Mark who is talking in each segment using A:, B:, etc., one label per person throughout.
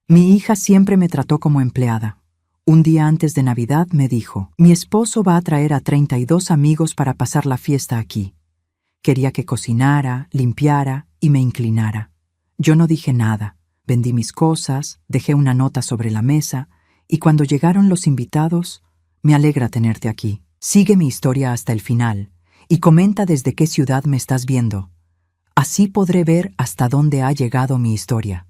A: Mi hija siempre me trató como empleada. Un día antes de Navidad me dijo, mi esposo va a traer a 32 amigos para pasar la fiesta aquí. Quería que cocinara, limpiara y me inclinara. Yo no dije nada. Vendí mis cosas, dejé una nota sobre la mesa, y cuando llegaron los invitados, me alegra tenerte aquí. Sigue mi historia hasta el final, y comenta desde qué ciudad me estás viendo. Así podré ver hasta dónde ha llegado mi historia.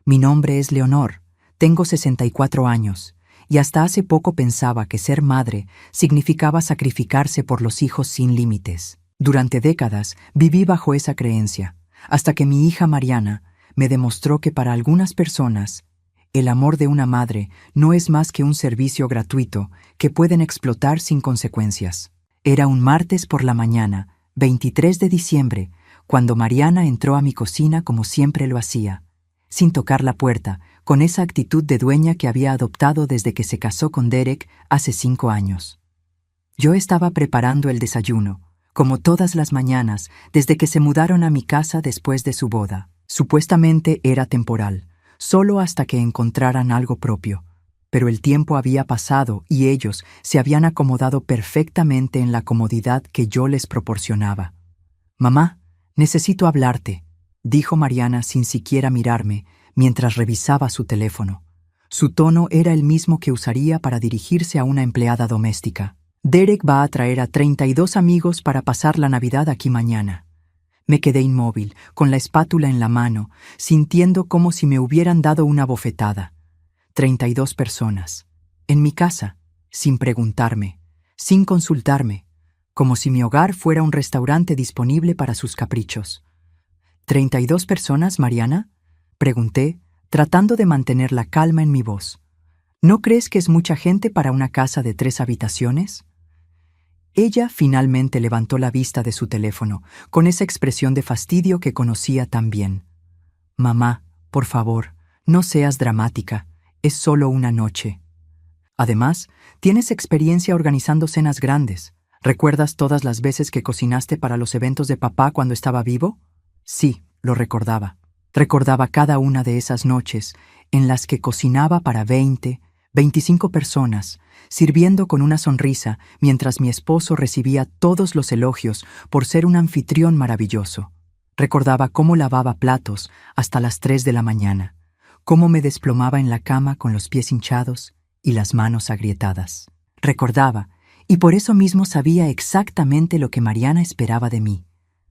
A: Mi nombre es Leonor, tengo 64 años, y hasta hace poco pensaba que ser madre significaba sacrificarse por los hijos sin límites. Durante décadas viví bajo esa creencia, hasta que mi hija Mariana me demostró que para algunas personas, el amor de una madre no es más que un servicio gratuito que pueden explotar sin consecuencias. Era un martes por la mañana, 23 de diciembre, cuando Mariana entró a mi cocina como siempre lo hacía, sin tocar la puerta, con esa actitud de dueña que había adoptado desde que se casó con Derek hace 5 años. Yo estaba preparando el desayuno, como todas las mañanas, desde que se mudaron a mi casa después de su boda. Supuestamente era temporal, solo hasta que encontraran algo propio. Pero el tiempo había pasado y ellos se habían acomodado perfectamente en la comodidad que yo les proporcionaba. «Mamá, necesito hablarte», dijo Mariana sin siquiera mirarme mientras revisaba su teléfono. Su tono era el mismo que usaría para dirigirse a una empleada doméstica. «Derek va a traer a 32 amigos para pasar la Navidad aquí mañana». Me quedé inmóvil, con la espátula en la mano, sintiendo como si me hubieran dado una bofetada. 32 personas. En mi casa, sin preguntarme, sin consultarme, como si mi hogar fuera un restaurante disponible para sus caprichos. ¿32 personas, Mariana?, pregunté, tratando de mantener la calma en mi voz. ¿No crees que es mucha gente para una casa de 3 habitaciones? Ella finalmente levantó la vista de su teléfono, con esa expresión de fastidio que conocía tan bien. «Mamá, por favor, no seas dramática, es solo una noche. Además, tienes experiencia organizando cenas grandes. ¿Recuerdas todas las veces que cocinaste para los eventos de papá cuando estaba vivo?» Sí, lo recordaba. Recordaba cada una de esas noches en las que cocinaba para 20, 25 personas, sirviendo con una sonrisa mientras mi esposo recibía todos los elogios por ser un anfitrión maravilloso. Recordaba cómo lavaba platos hasta las 3 de la mañana, cómo me desplomaba en la cama con los pies hinchados y las manos agrietadas. Recordaba, y por eso mismo sabía exactamente lo que Mariana esperaba de mí.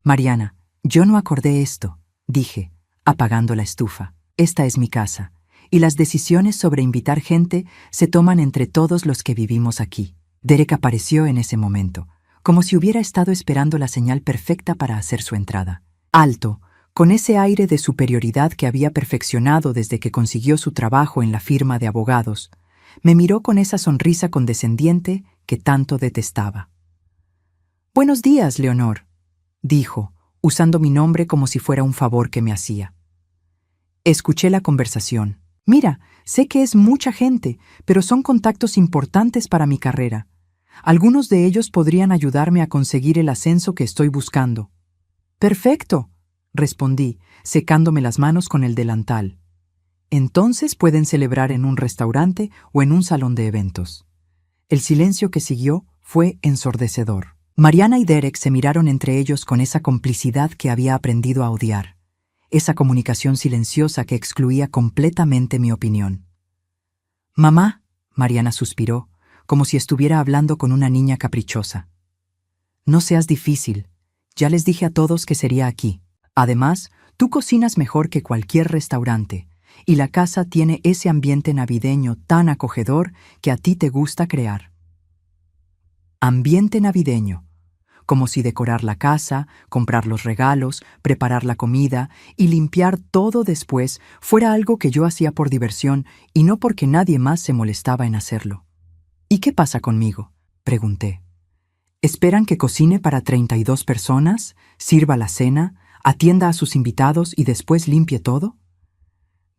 A: «Mariana, yo no acordé esto», dije, apagando la estufa. «Esta es mi casa, y las decisiones sobre invitar gente se toman entre todos los que vivimos aquí». Derek apareció en ese momento, como si hubiera estado esperando la señal perfecta para hacer su entrada. Alto, con ese aire de superioridad que había perfeccionado desde que consiguió su trabajo en la firma de abogados, me miró con esa sonrisa condescendiente que tanto detestaba. «Buenos días, Leonor», dijo, usando mi nombre como si fuera un favor que me hacía. Escuché la conversación. «Mira, sé que es mucha gente, pero son contactos importantes para mi carrera. Algunos de ellos podrían ayudarme a conseguir el ascenso que estoy buscando». «Perfecto», respondí, secándome las manos con el delantal. «Entonces pueden celebrar en un restaurante o en un salón de eventos». El silencio que siguió fue ensordecedor. Mariana y Derek se miraron entre ellos con esa complicidad que había aprendido a odiar, esa comunicación silenciosa que excluía completamente mi opinión. «Mamá», Mariana suspiró, como si estuviera hablando con una niña caprichosa. «No seas difícil. Ya les dije a todos que sería aquí. Además, tú cocinas mejor que cualquier restaurante, y la casa tiene ese ambiente navideño tan acogedor que a ti te gusta crear». Ambiente navideño. Como si decorar la casa, comprar los regalos, preparar la comida y limpiar todo después fuera algo que yo hacía por diversión y no porque nadie más se molestaba en hacerlo. «¿Y qué pasa conmigo?», pregunté. «¿Esperan que cocine para 32 personas, sirva la cena, atienda a sus invitados y después limpie todo?»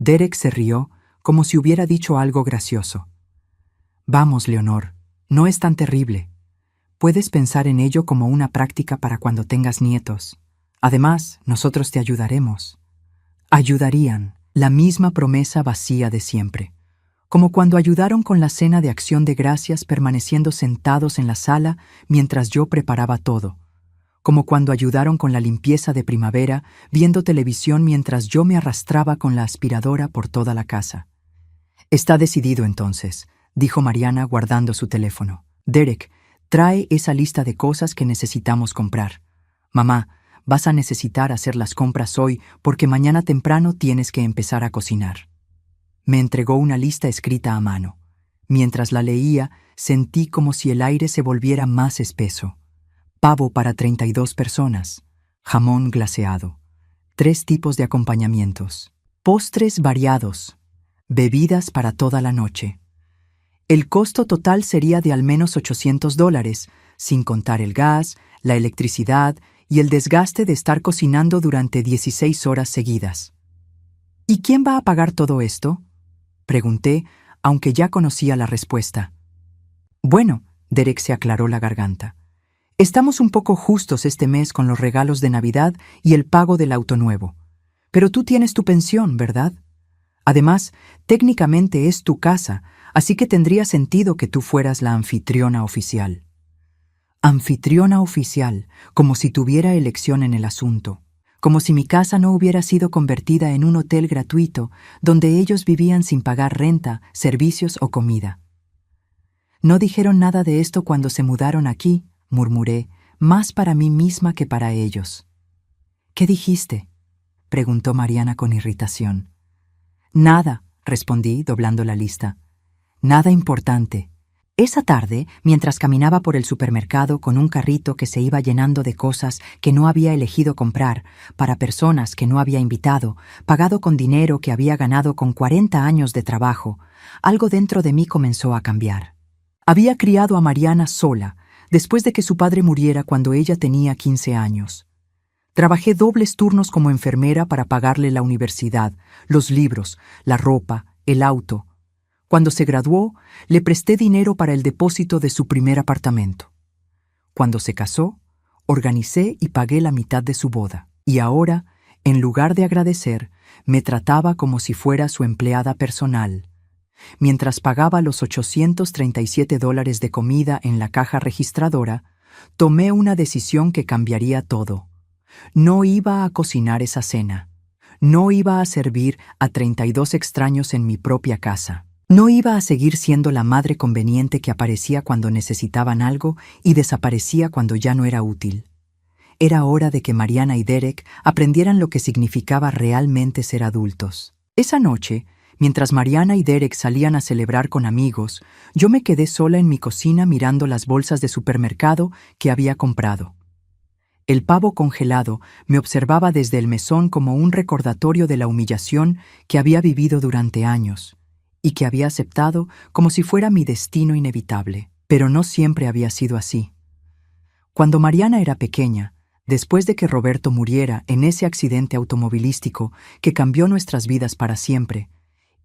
A: Derek se rió como si hubiera dicho algo gracioso. «Vamos, Leonor, no es tan terrible. Puedes pensar en ello como una práctica para cuando tengas nietos. Además, nosotros te ayudaremos». Ayudarían. La misma promesa vacía de siempre. Como cuando ayudaron con la cena de acción de gracias permaneciendo sentados en la sala mientras yo preparaba todo. Como cuando ayudaron con la limpieza de primavera viendo televisión mientras yo me arrastraba con la aspiradora por toda la casa. Está decidido entonces, dijo Mariana guardando su teléfono. Derek, trae esa lista de cosas que necesitamos comprar. Mamá, vas a necesitar hacer las compras hoy porque mañana temprano tienes que empezar a cocinar. Me entregó una lista escrita a mano. Mientras la leía, sentí como si el aire se volviera más espeso. Pavo para 32 personas, jamón glaseado, 3 tipos de acompañamientos, postres variados, bebidas para toda la noche. El costo total sería de al menos $800, sin contar el gas, la electricidad y el desgaste de estar cocinando durante 16 horas seguidas. ¿Y quién va a pagar todo esto?, pregunté, aunque ya conocía la respuesta. Bueno, Derek se aclaró la garganta. Estamos un poco justos este mes con los regalos de Navidad y el pago del auto nuevo. Pero tú tienes tu pensión, ¿verdad? Además, técnicamente es tu casa, así que tendría sentido que tú fueras la anfitriona oficial. Anfitriona oficial, como si tuviera elección en el asunto. Como si mi casa no hubiera sido convertida en un hotel gratuito donde ellos vivían sin pagar renta, servicios o comida. No dijeron nada de esto cuando se mudaron aquí, murmuré, más para mí misma que para ellos. ¿Qué dijiste?, preguntó Mariana con irritación. Nada, respondí, doblando la lista. Nada importante. Esa tarde, mientras caminaba por el supermercado con un carrito que se iba llenando de cosas que no había elegido comprar, para personas que no había invitado, pagado con dinero que había ganado con 40 años de trabajo, algo dentro de mí comenzó a cambiar. Había criado a Mariana sola, después de que su padre muriera cuando ella tenía 15 años. Trabajé dobles turnos como enfermera para pagarle la universidad, los libros, la ropa, el auto. Cuando se graduó, le presté dinero para el depósito de su primer apartamento. Cuando se casó, organicé y pagué la mitad de su boda. Y ahora, en lugar de agradecer, me trataba como si fuera su empleada personal. Mientras pagaba los $837 de comida en la caja registradora, tomé una decisión que cambiaría todo. No iba a cocinar esa cena. No iba a servir a 32 extraños en mi propia casa. No iba a seguir siendo la madre conveniente que aparecía cuando necesitaban algo y desaparecía cuando ya no era útil. Era hora de que Mariana y Derek aprendieran lo que significaba realmente ser adultos. Esa noche, mientras Mariana y Derek salían a celebrar con amigos, yo me quedé sola en mi cocina mirando las bolsas de supermercado que había comprado. El pavo congelado me observaba desde el mesón como un recordatorio de la humillación que había vivido durante años y que había aceptado como si fuera mi destino inevitable. Pero no siempre había sido así. Cuando Mariana era pequeña, después de que Roberto muriera en ese accidente automovilístico que cambió nuestras vidas para siempre,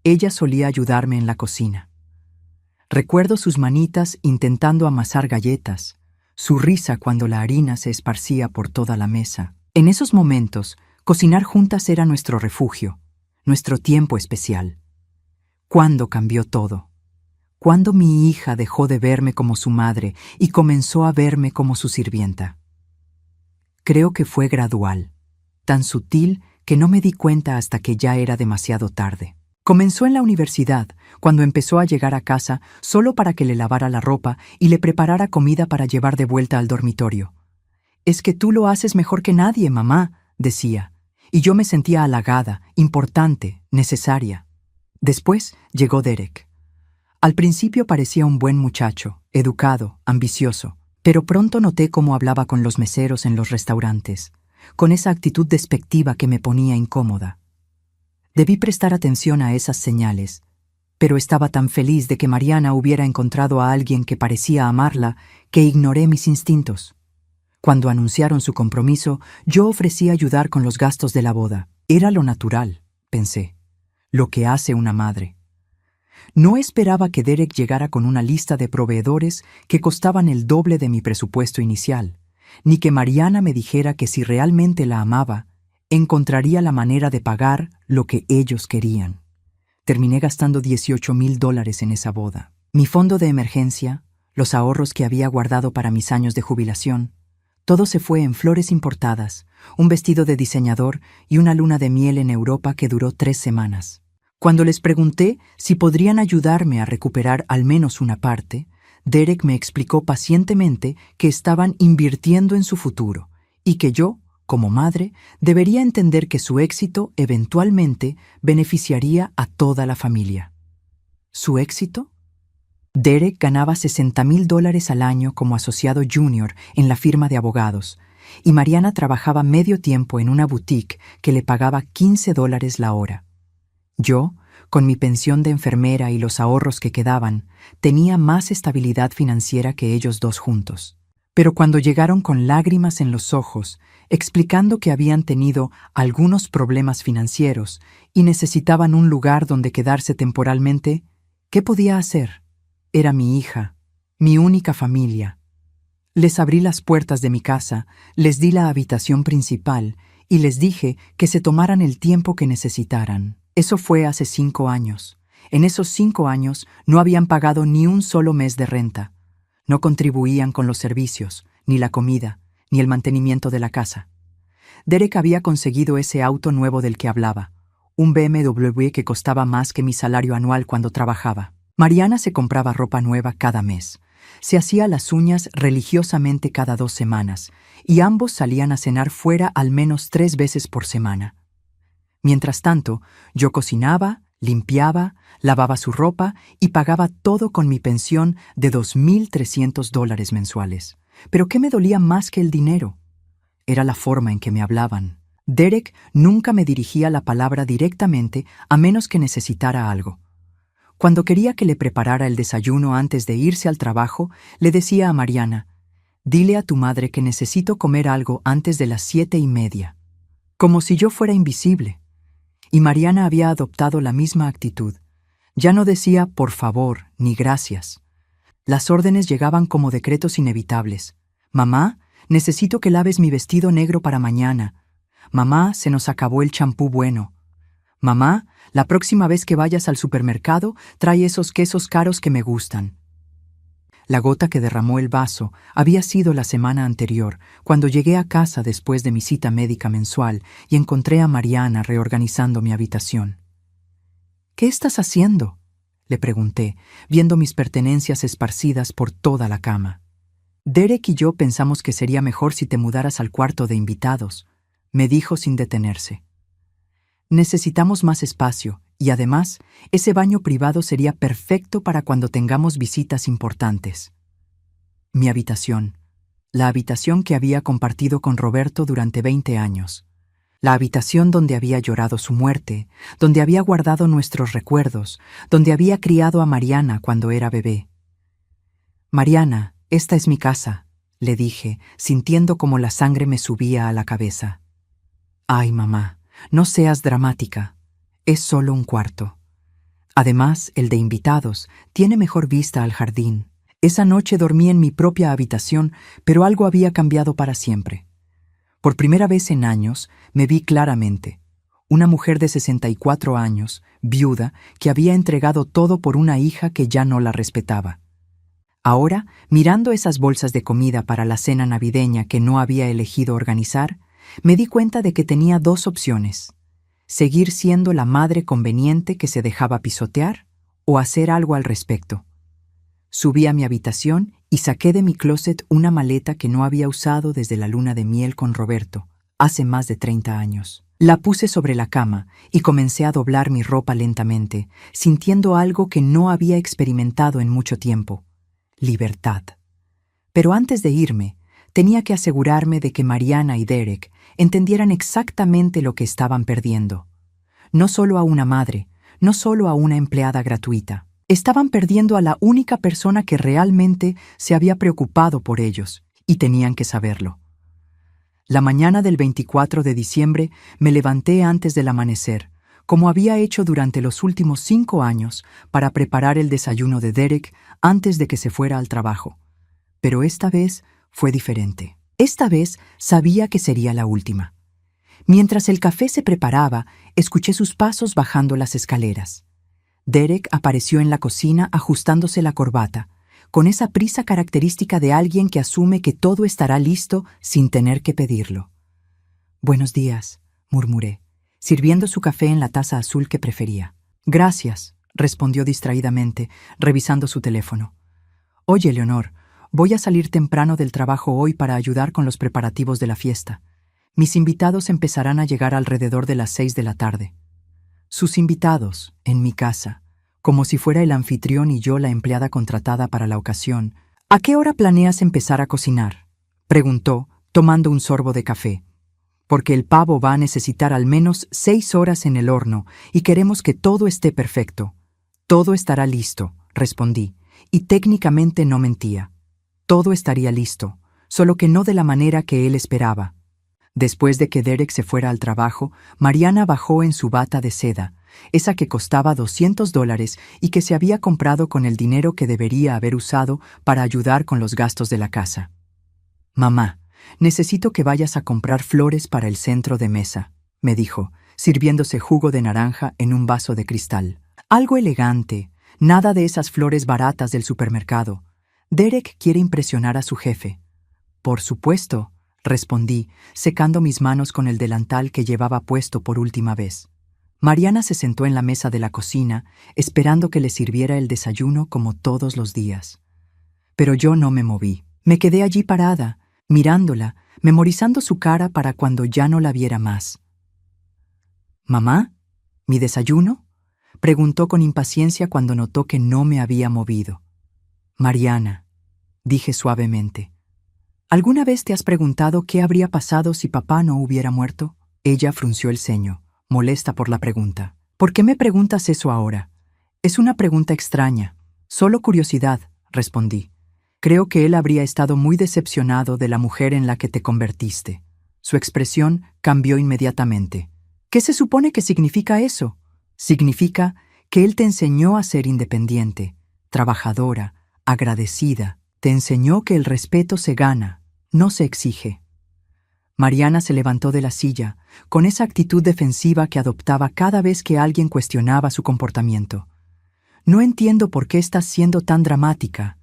A: ella solía ayudarme en la cocina. Recuerdo sus manitas intentando amasar galletas, su risa cuando la harina se esparcía por toda la mesa. En esos momentos, cocinar juntas era nuestro refugio, nuestro tiempo especial. ¿Cuándo cambió todo? ¿Cuándo mi hija dejó de verme como su madre y comenzó a verme como su sirvienta? Creo que fue gradual, tan sutil que no me di cuenta hasta que ya era demasiado tarde. Comenzó en la universidad, cuando empezó a llegar a casa solo para que le lavara la ropa y le preparara comida para llevar de vuelta al dormitorio. «Es que tú lo haces mejor que nadie, mamá», decía, y yo me sentía halagada, importante, necesaria. Después llegó Derek. Al principio parecía un buen muchacho, educado, ambicioso, pero pronto noté cómo hablaba con los meseros en los restaurantes, con esa actitud despectiva que me ponía incómoda. Debí prestar atención a esas señales, pero estaba tan feliz de que Mariana hubiera encontrado a alguien que parecía amarla que ignoré mis instintos. Cuando anunciaron su compromiso, yo ofrecí ayudar con los gastos de la boda. Era lo natural, pensé, lo que hace una madre. No esperaba que Derek llegara con una lista de proveedores que costaban el doble de mi presupuesto inicial, ni que Mariana me dijera que si realmente la amaba, Encontraría la manera de pagar lo que ellos querían. Terminé gastando $18,000 en esa boda. Mi fondo de emergencia, los ahorros que había guardado para mis años de jubilación, todo se fue en flores importadas, un vestido de diseñador y una luna de miel en Europa que duró 3 semanas. Cuando les pregunté si podrían ayudarme a recuperar al menos una parte, Derek me explicó pacientemente que estaban invirtiendo en su futuro y que yo, como madre, debería entender que su éxito eventualmente beneficiaría a toda la familia. ¿Su éxito? Derek ganaba $60,000 al año como asociado junior en la firma de abogados, y Mariana trabajaba medio tiempo en una boutique que le pagaba $15 la hora. Yo, con mi pensión de enfermera y los ahorros que quedaban, tenía más estabilidad financiera que ellos dos juntos. Pero cuando llegaron con lágrimas en los ojos, explicando que habían tenido algunos problemas financieros y necesitaban un lugar donde quedarse temporalmente, ¿qué podía hacer? Era mi hija, mi única familia. Les abrí las puertas de mi casa, les di la habitación principal y les dije que se tomaran el tiempo que necesitaran. Eso fue hace 5 años. En esos 5 años no habían pagado ni un solo mes de renta. No contribuían con los servicios, ni la comida, ni el mantenimiento de la casa. Derek había conseguido ese auto nuevo del que hablaba, un BMW que costaba más que mi salario anual cuando trabajaba. Mariana se compraba ropa nueva cada mes. Se hacía las uñas religiosamente cada 2 semanas, y ambos salían a cenar fuera al menos 3 veces por semana. Mientras tanto, yo cocinaba, limpiaba, lavaba su ropa y pagaba todo con mi pensión de $2,300 mensuales. ¿Pero qué me dolía más que el dinero? Era la forma en que me hablaban. Derek nunca me dirigía la palabra directamente a menos que necesitara algo. Cuando quería que le preparara el desayuno antes de irse al trabajo, le decía a Mariana, «Dile a tu madre que necesito comer algo antes de las 7:30». Como si yo fuera invisible. Y Mariana había adoptado la misma actitud. Ya no decía «por favor» ni «gracias». Las órdenes llegaban como decretos inevitables. «Mamá, necesito que laves mi vestido negro para mañana». «Mamá, se nos acabó el champú bueno». «Mamá, la próxima vez que vayas al supermercado, trae esos quesos caros que me gustan». La gota que derramó el vaso había sido la semana anterior, cuando llegué a casa después de mi cita médica mensual y encontré a Mariana reorganizando mi habitación. «¿Qué estás haciendo?», le pregunté, viendo mis pertenencias esparcidas por toda la cama. «Derek y yo pensamos que sería mejor si te mudaras al cuarto de invitados», me dijo sin detenerse. «Necesitamos más espacio y además, ese baño privado sería perfecto para cuando tengamos visitas importantes». Mi habitación, la habitación que había compartido con Roberto durante 20 años, la habitación donde había llorado su muerte, donde había guardado nuestros recuerdos, donde había criado a Mariana cuando era bebé. «Mariana, esta es mi casa», le dije, sintiendo como la sangre me subía a la cabeza. «Ay, mamá, no seas dramática. Es solo un cuarto. Además, el de invitados tiene mejor vista al jardín. Esa noche dormí en mi propia habitación, pero algo había cambiado para siempre. Por primera vez en años, me vi claramente. Una mujer de 64 años, viuda, que había entregado todo por una hija que ya no la respetaba. Ahora, mirando esas bolsas de comida para la cena navideña que no había elegido organizar, me di cuenta de que tenía 2 opciones: seguir siendo la madre conveniente que se dejaba pisotear o hacer algo al respecto. Subí a mi habitación y saqué de mi closet una maleta que no había usado desde la luna de miel con Roberto, hace más de 30 años. La puse sobre la cama y comencé a doblar mi ropa lentamente, sintiendo algo que no había experimentado en mucho tiempo: libertad. Pero antes de irme, tenía que asegurarme de que Mariana y Derek entendieran exactamente lo que estaban perdiendo. No solo a una madre, no solo a una empleada gratuita. Estaban perdiendo a la única persona que realmente se había preocupado por ellos, y tenían que saberlo. La mañana del 24 de diciembre me levanté antes del amanecer, como había hecho durante los últimos 5 años, para preparar el desayuno de Derek antes de que se fuera al trabajo. Pero esta vez fue diferente. Esta vez sabía que sería la última. Mientras el café se preparaba, escuché sus pasos bajando las escaleras. Derek apareció en la cocina ajustándose la corbata, con esa prisa característica de alguien que asume que todo estará listo sin tener que pedirlo. «Buenos días», murmuré, sirviendo su café en la taza azul que prefería. «Gracias», respondió distraídamente, revisando su teléfono. «Oye, Leonor, voy a salir temprano del trabajo hoy para ayudar con los preparativos de la fiesta. Mis invitados empezarán a llegar alrededor de las 6 de la tarde». Sus invitados, en mi casa, como si fuera el anfitrión y yo la empleada contratada para la ocasión. «¿A qué hora planeas empezar a cocinar?», preguntó, tomando un sorbo de café. «Porque el pavo va a necesitar al menos 6 horas en el horno y queremos que todo esté perfecto». «Todo estará listo», respondí, y técnicamente no mentía. Todo estaría listo, solo que no de la manera que él esperaba. Después de que Derek se fuera al trabajo, Mariana bajó en su bata de seda, esa que costaba $200 y que se había comprado con el dinero que debería haber usado para ayudar con los gastos de la casa. «Mamá, necesito que vayas a comprar flores para el centro de mesa», me dijo, sirviéndose jugo de naranja en un vaso de cristal. «Algo elegante, nada de esas flores baratas del supermercado. Derek quiere impresionar a su jefe». «Por supuesto», respondí, secando mis manos con el delantal que llevaba puesto por última vez. Mariana se sentó en la mesa de la cocina, esperando que le sirviera el desayuno como todos los días. Pero yo no me moví. Me quedé allí parada, mirándola, memorizando su cara para cuando ya no la viera más. «¿Mamá? ¿Mi desayuno?», preguntó con impaciencia cuando notó que no me había movido. «Mariana», dije suavemente, ¿alguna vez te has preguntado qué habría pasado si papá no hubiera muerto? Ella frunció el ceño, molesta por la pregunta. «¿Por qué me preguntas eso ahora?» «Es una pregunta extraña. Solo curiosidad», respondí. «Creo que él habría estado muy decepcionado de la mujer en la que te convertiste». Su expresión cambió inmediatamente. «¿Qué se supone que significa eso?» «Significa que él te enseñó a ser independiente, trabajadora, agradecida. Te enseñó que el respeto se gana, no se exige». Mariana se levantó de la silla, con esa actitud defensiva que adoptaba cada vez que alguien cuestionaba su comportamiento. «No entiendo por qué estás siendo tan dramática.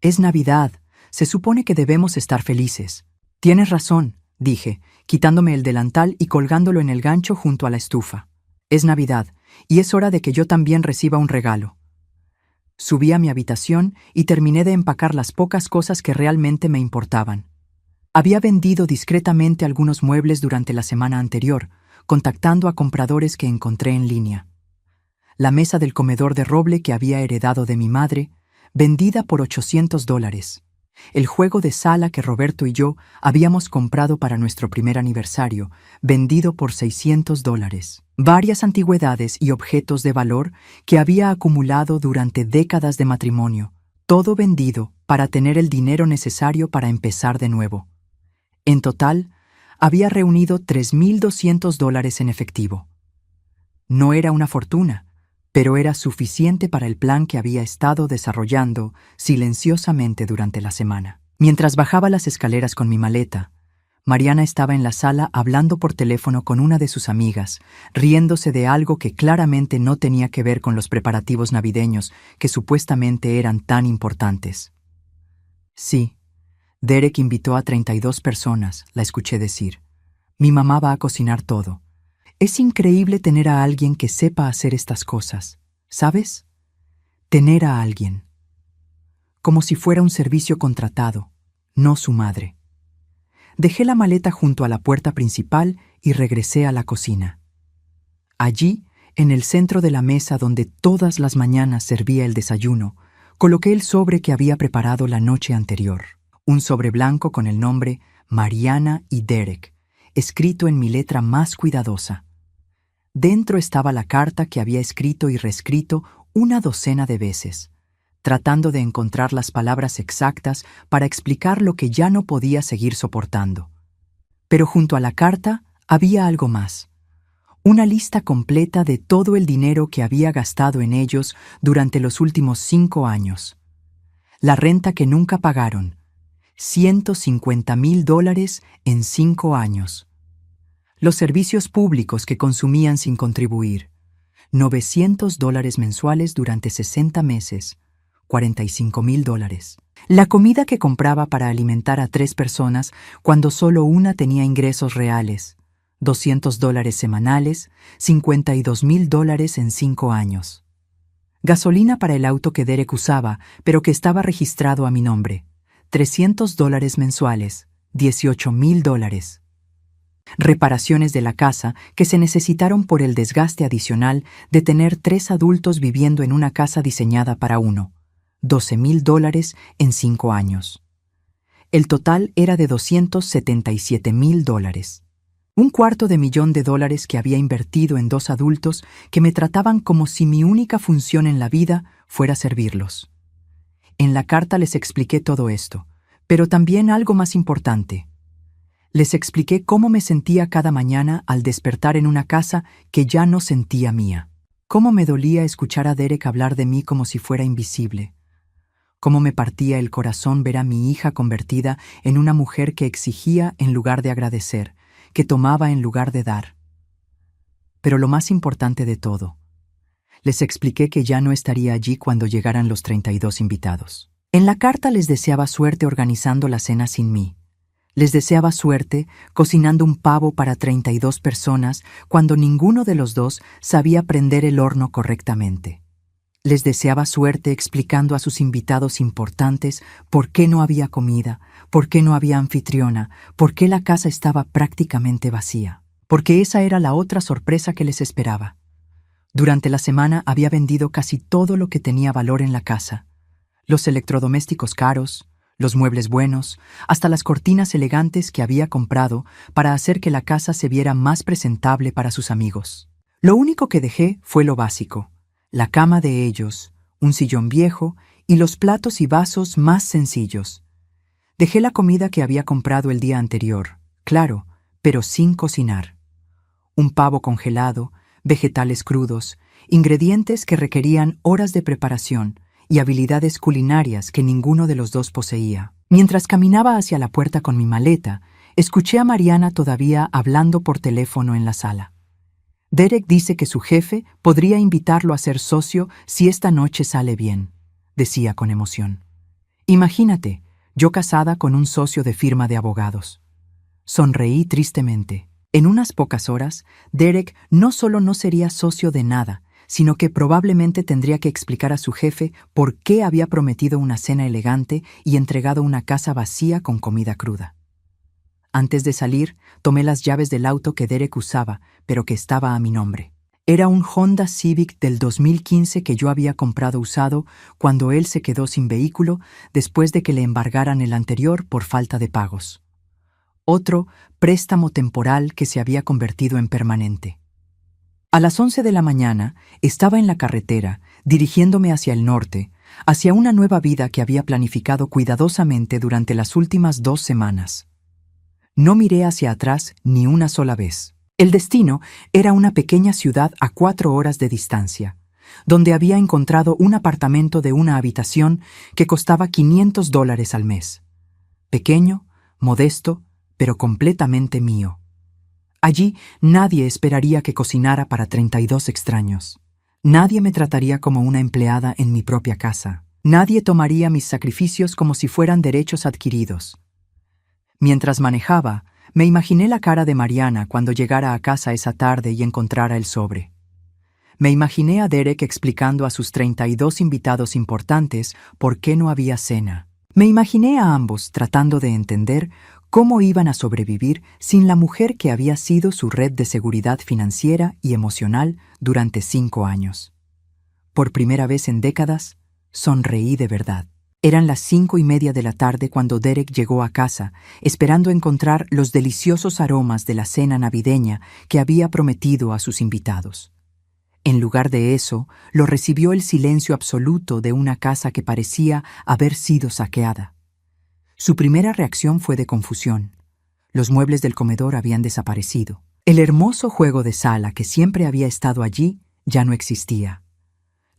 A: Es Navidad, se supone que debemos estar felices». «Tienes razón», dije, quitándome el delantal y colgándolo en el gancho junto a la estufa. «Es Navidad, y es hora de que yo también reciba un regalo». Subí a mi habitación y terminé de empacar las pocas cosas que realmente me importaban. Había vendido discretamente algunos muebles durante la semana anterior, contactando a compradores que encontré en línea. La mesa del comedor de roble que había heredado de mi madre, vendida por $800. El juego de sala que Roberto y yo habíamos comprado para nuestro primer aniversario, vendido por $600. Varias antigüedades y objetos de valor que había acumulado durante décadas de matrimonio, todo vendido para tener el dinero necesario para empezar de nuevo. En total, había reunido $3,200 en efectivo. No era una fortuna, pero era suficiente para el plan que había estado desarrollando silenciosamente durante la semana. Mientras bajaba las escaleras con mi maleta, Mariana estaba en la sala hablando por teléfono con una de sus amigas, riéndose de algo que claramente no tenía que ver con los preparativos navideños que supuestamente eran tan importantes. «Sí, Derek invitó a 32 personas», la escuché decir. «Mi mamá va a cocinar todo. Es increíble tener a alguien que sepa hacer estas cosas, ¿sabes? Tener a alguien. Como si fuera un servicio contratado, no su madre». Dejé la maleta junto a la puerta principal y regresé a la cocina. Allí, en el centro de la mesa donde todas las mañanas servía el desayuno, coloqué el sobre que había preparado la noche anterior. Un sobre blanco con el nombre Mariana y Derek, escrito en mi letra más cuidadosa. Dentro estaba la carta que había escrito y reescrito una docena de veces, tratando de encontrar las palabras exactas para explicar lo que ya no podía seguir soportando. Pero junto a la carta había algo más. Una lista completa de todo el dinero que había gastado en ellos durante los últimos 5 años. La renta que nunca pagaron, $150,000 en 5 años. Los servicios públicos que consumían sin contribuir. $900 mensuales durante 60 meses. $45,000. La comida que compraba para alimentar a 3 personas cuando solo una tenía ingresos reales. $200 semanales, $52,000 en 5 años. Gasolina para el auto que Derek usaba, pero que estaba registrado a mi nombre. $300 mensuales, $18,000. Reparaciones de la casa que se necesitaron por el desgaste adicional de tener 3 adultos viviendo en una casa diseñada para uno. $12,000 en 5 años. El total era de $277,000. $250,000 que había invertido en 2 adultos que me trataban como si mi única función en la vida fuera servirlos. En la carta les expliqué todo esto, pero también algo más importante. Les expliqué cómo me sentía cada mañana al despertar en una casa que ya no sentía mía. Cómo me dolía escuchar a Derek hablar de mí como si fuera invisible. Cómo me partía el corazón ver a mi hija convertida en una mujer que exigía en lugar de agradecer, que tomaba en lugar de dar. Pero lo más importante de todo, les expliqué que ya no estaría allí cuando llegaran los 32 invitados. En la carta les deseaba suerte organizando la cena sin mí. Les deseaba suerte cocinando un pavo para 32 personas cuando ninguno de los dos sabía prender el horno correctamente. Les deseaba suerte explicando a sus invitados importantes por qué no había comida, por qué no había anfitriona, por qué la casa estaba prácticamente vacía. Porque esa era la otra sorpresa que les esperaba. Durante la semana había vendido casi todo lo que tenía valor en la casa. Los electrodomésticos caros, los muebles buenos, hasta las cortinas elegantes que había comprado para hacer que la casa se viera más presentable para sus amigos. Lo único que dejé fue lo básico. La cama de ellos, un sillón viejo y los platos y vasos más sencillos. Dejé la comida que había comprado el día anterior, claro, pero sin cocinar. Un pavo congelado, vegetales crudos, ingredientes que requerían horas de preparación y habilidades culinarias que ninguno de los dos poseía. Mientras caminaba hacia la puerta con mi maleta, escuché a Mariana todavía hablando por teléfono en la sala. Derek dice que su jefe podría invitarlo a ser socio si esta noche sale bien, decía con emoción. Imagínate, yo casada con un socio de firma de abogados. Sonreí tristemente. En unas pocas horas, Derek no solo no sería socio de nada, sino que probablemente tendría que explicar a su jefe por qué había prometido una cena elegante y entregado una casa vacía con comida cruda. Antes de salir, tomé las llaves del auto que Derek usaba, pero que estaba a mi nombre. Era un Honda Civic del 2015 que yo había comprado usado cuando él se quedó sin vehículo después de que le embargaran el anterior por falta de pagos. Otro préstamo temporal que se había convertido en permanente. A las 11 de la mañana estaba en la carretera, dirigiéndome hacia el norte, hacia una nueva vida que había planificado cuidadosamente durante las últimas 2 semanas. No miré hacia atrás ni una sola vez. El destino era una pequeña ciudad a 4 horas de distancia, donde había encontrado un apartamento de una habitación que costaba $500 al mes. Pequeño, modesto, pero completamente mío. Allí nadie esperaría que cocinara para 32 extraños. Nadie me trataría como una empleada en mi propia casa. Nadie tomaría mis sacrificios como si fueran derechos adquiridos. Mientras manejaba, me imaginé la cara de Mariana cuando llegara a casa esa tarde y encontrara el sobre. Me imaginé a Derek explicando a sus 32 invitados importantes por qué no había cena. Me imaginé a ambos tratando de entender cómo iban a sobrevivir sin la mujer que había sido su red de seguridad financiera y emocional durante 5 años. Por primera vez en décadas, sonreí de verdad. Eran las 5:30 de la tarde cuando Derek llegó a casa, esperando encontrar los deliciosos aromas de la cena navideña que había prometido a sus invitados. En lugar de eso, lo recibió el silencio absoluto de una casa que parecía haber sido saqueada. Su primera reacción fue de confusión. Los muebles del comedor habían desaparecido. El hermoso juego de sala que siempre había estado allí ya no existía.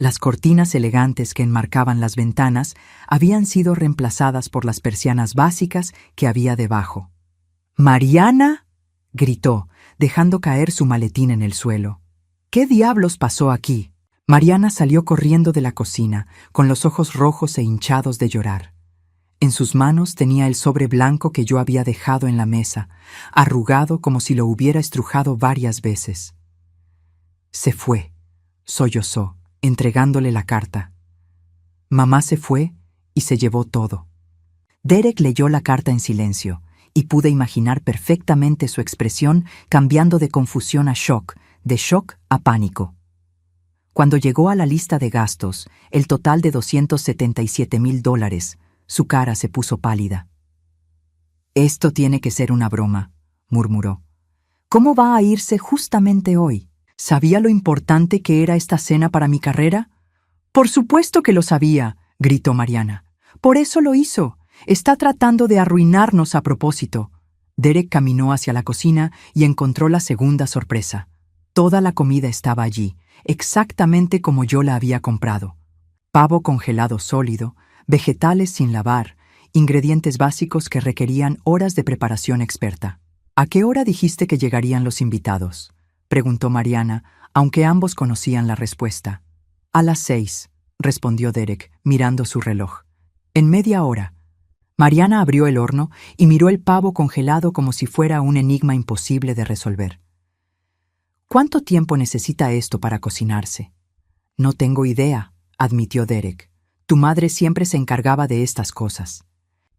A: Las cortinas elegantes que enmarcaban las ventanas habían sido reemplazadas por las persianas básicas que había debajo. «¡Mariana!», gritó, dejando caer su maletín en el suelo. ¿Qué diablos pasó aquí? Mariana salió corriendo de la cocina, con los ojos rojos e hinchados de llorar. En sus manos tenía el sobre blanco que yo había dejado en la mesa, arrugado como si lo hubiera estrujado varias veces. Se fue, sollozó, entregándole la carta. Mamá se fue y se llevó todo. Derek leyó la carta en silencio, y pude imaginar perfectamente su expresión cambiando de confusión a shock, de shock a pánico. Cuando llegó a la lista de gastos, el total de $277,000, su cara se puso pálida. «Esto tiene que ser una broma», murmuró. «¿Cómo va a irse justamente hoy? ¿Sabía lo importante que era esta cena para mi carrera?» «Por supuesto que lo sabía», gritó Mariana. «Por eso lo hizo. Está tratando de arruinarnos a propósito». Derek caminó hacia la cocina y encontró la segunda sorpresa. Toda la comida estaba allí, exactamente como yo la había comprado. Pavo congelado sólido, vegetales sin lavar, ingredientes básicos que requerían horas de preparación experta. «¿A qué hora dijiste que llegarían los invitados?», preguntó Mariana, aunque ambos conocían la respuesta. «A las 6», respondió Derek, mirando su reloj. «En media hora». Mariana abrió el horno y miró el pavo congelado como si fuera un enigma imposible de resolver. «¿Cuánto tiempo necesita esto para cocinarse?» «No tengo idea», admitió Derek. «Tu madre siempre se encargaba de estas cosas».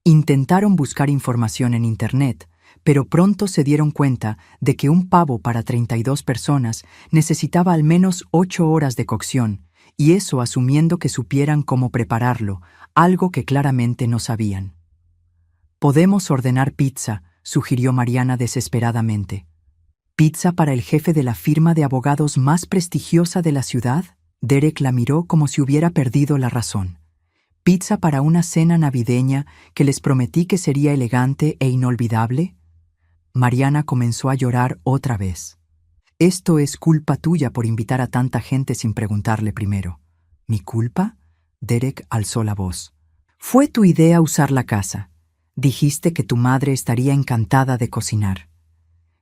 A: Intentaron buscar información en Internet, pero pronto se dieron cuenta de que un pavo para 32 personas necesitaba al menos 8 horas de cocción, y eso asumiendo que supieran cómo prepararlo, algo que claramente no sabían. «Podemos ordenar pizza», sugirió Mariana desesperadamente. «¿Pizza para el jefe de la firma de abogados más prestigiosa de la ciudad?» Derek la miró como si hubiera perdido la razón. «¿Pizza para una cena navideña que les prometí que sería elegante e inolvidable?» Mariana comenzó a llorar otra vez. «Esto es culpa tuya por invitar a tanta gente sin preguntarle primero». «¿Mi culpa?» Derek alzó la voz. «Fue tu idea usar la casa. Dijiste que tu madre estaría encantada de cocinar».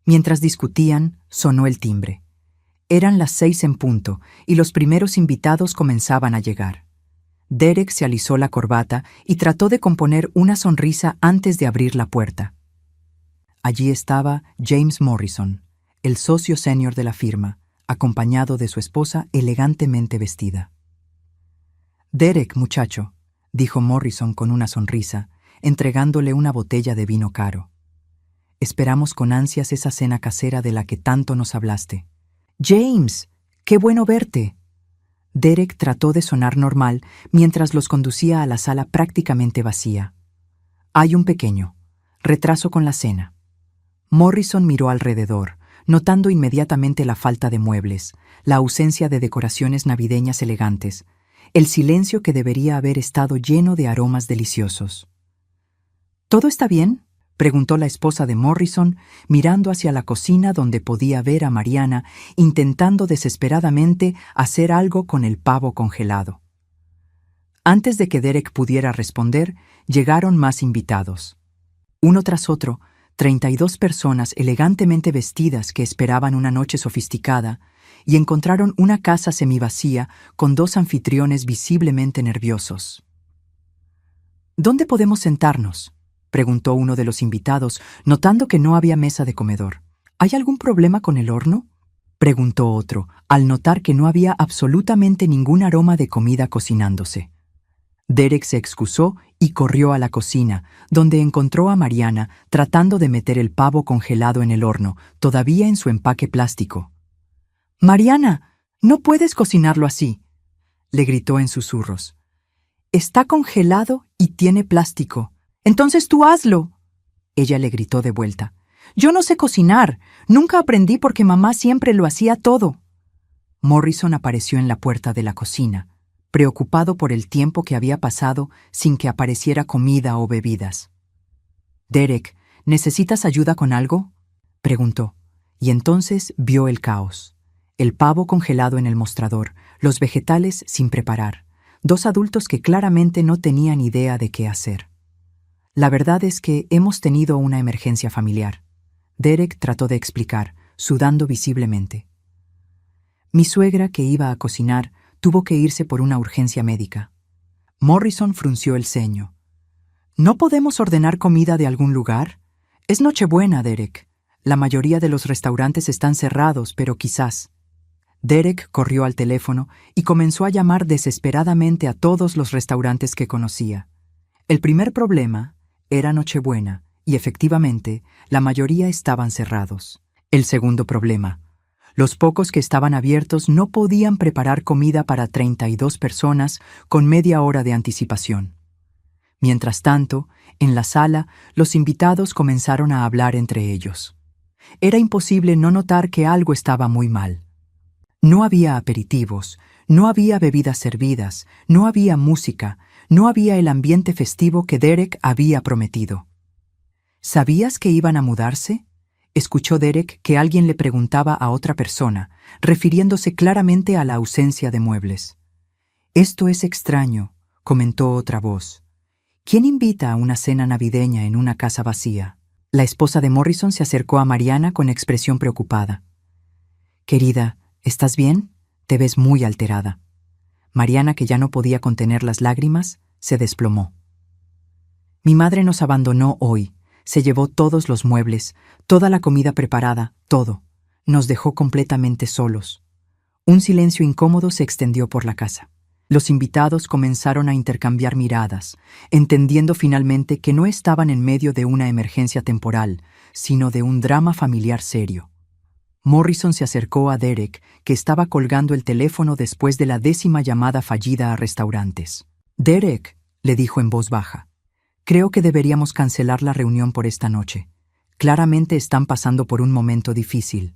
A: Mientras discutían, sonó el timbre. Eran las 6 en punto, y los primeros invitados comenzaban a llegar. Derek se alisó la corbata y trató de componer una sonrisa antes de abrir la puerta. Allí estaba James Morrison, el socio senior de la firma, acompañado de su esposa elegantemente vestida. «Derek, muchacho», dijo Morrison con una sonrisa, entregándole una botella de vino caro. «Esperamos con ansias esa cena casera de la que tanto nos hablaste». «James, qué bueno verte». Derek trató de sonar normal mientras los conducía a la sala prácticamente vacía. «Hay un pequeño retraso con la cena». Morrison miró alrededor, notando inmediatamente la falta de muebles, la ausencia de decoraciones navideñas elegantes, el silencio que debería haber estado lleno de aromas deliciosos. «¿Todo está bien?», preguntó la esposa de Morrison, mirando hacia la cocina donde podía ver a Mariana intentando desesperadamente hacer algo con el pavo congelado. Antes de que Derek pudiera responder, llegaron más invitados. Uno tras otro, 32 personas elegantemente vestidas que esperaban una noche sofisticada y encontraron una casa semivacía con 2 anfitriones visiblemente nerviosos. «¿Dónde podemos sentarnos?», preguntó uno de los invitados, notando que no había mesa de comedor. «¿Hay algún problema con el horno?», preguntó otro, al notar que no había absolutamente ningún aroma de comida cocinándose. Derek se excusó y corrió a la cocina, donde encontró a Mariana tratando de meter el pavo congelado en el horno, todavía en su empaque plástico. «Mariana, no puedes cocinarlo así», le gritó en susurros. «Está congelado y tiene plástico. Entonces tú hazlo». Ella le gritó de vuelta. «Yo no sé cocinar. Nunca aprendí porque mamá siempre lo hacía todo». Morrison apareció en la puerta de la cocina, preocupado por el tiempo que había pasado sin que apareciera comida o bebidas. «Derek, ¿necesitas ayuda con algo?», preguntó, y entonces vio el caos. El pavo congelado en el mostrador, los vegetales sin preparar, 2 adultos que claramente no tenían idea de qué hacer. «La verdad es que hemos tenido una emergencia familiar», Derek trató de explicar, sudando visiblemente. Mi suegra, que iba a cocinar, tuvo que irse por una urgencia médica. Morrison frunció el ceño. ¿No podemos ordenar comida de algún lugar? Es Nochebuena, Derek. La mayoría de los restaurantes están cerrados, pero quizás. Derek corrió al teléfono y comenzó a llamar desesperadamente a todos los restaurantes que conocía. El primer problema era Nochebuena, y efectivamente, la mayoría estaban cerrados. El segundo problema: los pocos que estaban abiertos no podían preparar comida para 32 personas con media hora de anticipación. Mientras tanto, en la sala, los invitados comenzaron a hablar entre ellos. Era imposible no notar que algo estaba muy mal. No había aperitivos, no había bebidas servidas, no había música, no había el ambiente festivo que Derek había prometido. ¿Sabías que iban a mudarse? Escuchó Derek que alguien le preguntaba a otra persona, refiriéndose claramente a la ausencia de muebles. Esto es extraño, comentó otra voz. ¿Quién invita a una cena navideña en una casa vacía? La esposa de Morrison se acercó a Mariana con expresión preocupada. Querida, ¿estás bien? Te ves muy alterada. Mariana, que ya no podía contener las lágrimas, se desplomó. Mi madre nos abandonó hoy. Se llevó todos los muebles, toda la comida preparada, todo. Nos dejó completamente solos. Un silencio incómodo se extendió por la casa. Los invitados comenzaron a intercambiar miradas, entendiendo finalmente que no estaban en medio de una emergencia temporal, sino de un drama familiar serio. Morrison se acercó a Derek, que estaba colgando el teléfono después de la 10ª llamada fallida a restaurantes. «Derek», le dijo en voz baja, «creo que deberíamos cancelar la reunión por esta noche. Claramente están pasando por un momento difícil».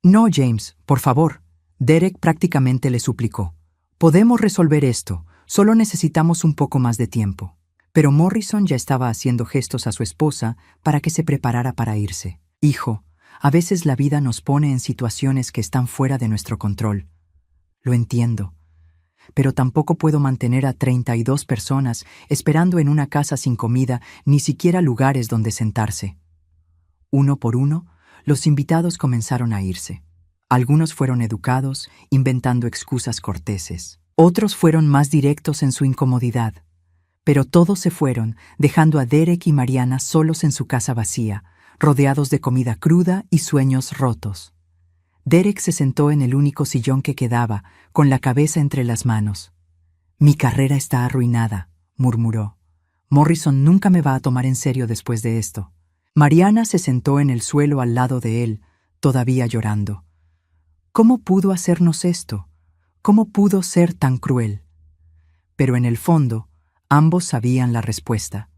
A: «No, James, por favor», Derek prácticamente le suplicó. «Podemos resolver esto, solo necesitamos un poco más de tiempo». Pero Morrison ya estaba haciendo gestos a su esposa para que se preparara para irse. «Hijo, a veces la vida nos pone en situaciones que están fuera de nuestro control. Lo entiendo. Pero tampoco puedo mantener a 32 personas esperando en una casa sin comida, ni siquiera lugares donde sentarse». Uno por uno, los invitados comenzaron a irse. Algunos fueron educados, inventando excusas corteses. Otros fueron más directos en su incomodidad. Pero todos se fueron, dejando a Derek y Mariana solos en su casa vacía, rodeados de comida cruda y sueños rotos. Derek se sentó en el único sillón que quedaba, con la cabeza entre las manos. «Mi carrera está arruinada», murmuró. «Morrison nunca me va a tomar en serio después de esto». Mariana se sentó en el suelo al lado de él, todavía llorando. ¿Cómo pudo hacernos esto? ¿Cómo pudo ser tan cruel? Pero en el fondo, ambos sabían la respuesta.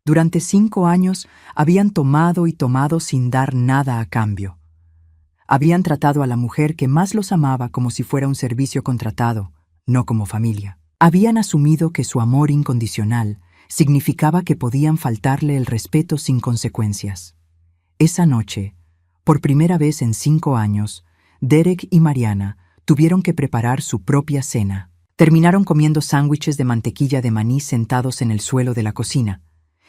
A: Durante 5 años habían tomado y tomado sin dar nada a cambio. Habían tratado a la mujer que más los amaba como si fuera un servicio contratado, no como familia. Habían asumido que su amor incondicional significaba que podían faltarle el respeto sin consecuencias. Esa noche, por primera vez en 5 años, Derek y Mariana tuvieron que preparar su propia cena. Terminaron comiendo sándwiches de mantequilla de maní sentados en el suelo de la cocina,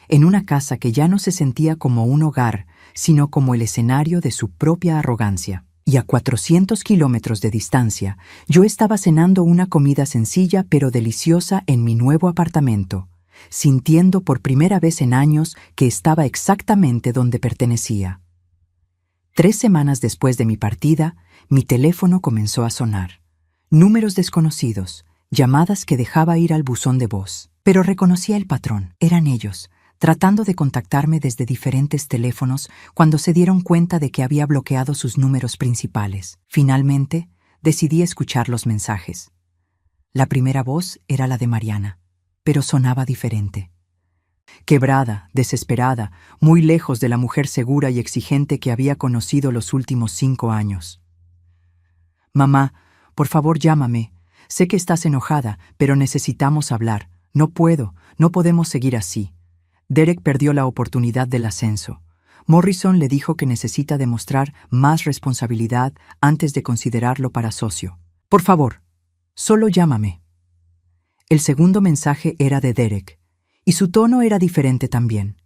A: en una casa que ya no se sentía como un hogar, sino como el escenario de su propia arrogancia. Y a 400 kilómetros de distancia, yo estaba cenando una comida sencilla pero deliciosa en mi nuevo apartamento, sintiendo por primera vez en años que estaba exactamente donde pertenecía. 3 semanas después de mi partida, mi teléfono comenzó a sonar. Números desconocidos, llamadas que dejaba ir al buzón de voz. Pero reconocía el patrón. Eran ellos, tratando de contactarme desde diferentes teléfonos cuando se dieron cuenta de que había bloqueado sus números principales. Finalmente, decidí escuchar los mensajes. La primera voz era la de Mariana, pero sonaba diferente. Quebrada, desesperada, muy lejos de la mujer segura y exigente que había conocido los últimos 5 años. «Mamá, por favor llámame. Sé que estás enojada, pero necesitamos hablar. No podemos seguir así». Derek perdió la oportunidad del ascenso. Morrison le dijo que necesita demostrar más responsabilidad antes de considerarlo para socio. «Por favor, solo llámame». El segundo mensaje era de Derek, y su tono era diferente también.